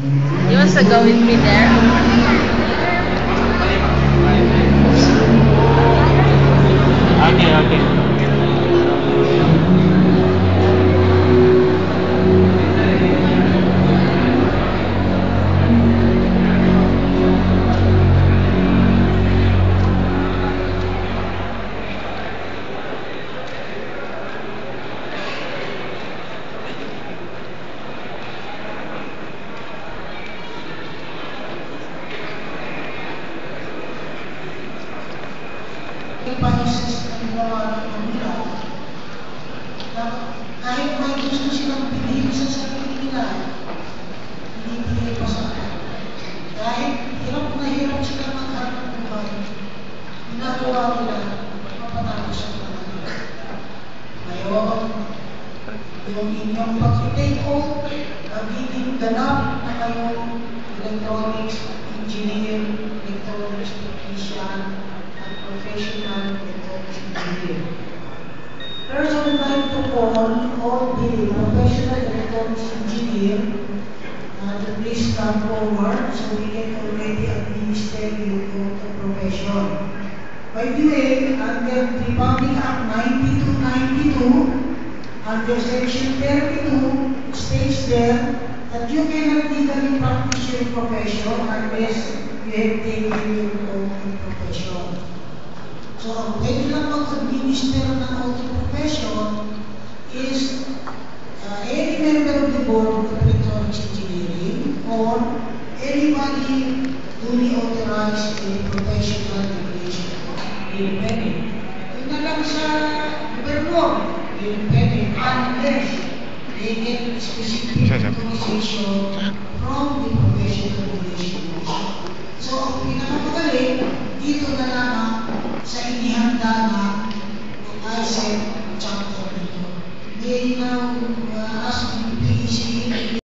You want to go with me there? Okay, okay. Panisis na ginawa ng Manila, na kahit may gusto silang bilhin sa sarili nila, hindi binigay pa sa akin. Kahit hirap na hirap sila maghanap ng buhay, ginagawa nila mapatapos ang mga nila. Ngayon, yung inyong pag-take off, magiging ganap na kayong electronics engineer, electronics technician, at professional electronics engineer. First, I would like to call all the professional electronics engineer to please come forward so we can already administer you to profession. By the way, under the Public Act 9292, under Section 32, states there that you cannot legally practice your profession unless you have taken your oath in profession. So, pwede lang mag-administer ng oath in profession is any member of the Board of Electronics Engineering or anybody duly authorized in professional education. Independent. Yun na lang sa gobernador. Independent unless they get specific authorization from the professional education. So, ang pinakamagaling, dito na lamang sa inihanda na ng ISEC chapter nito. They now ask the PEC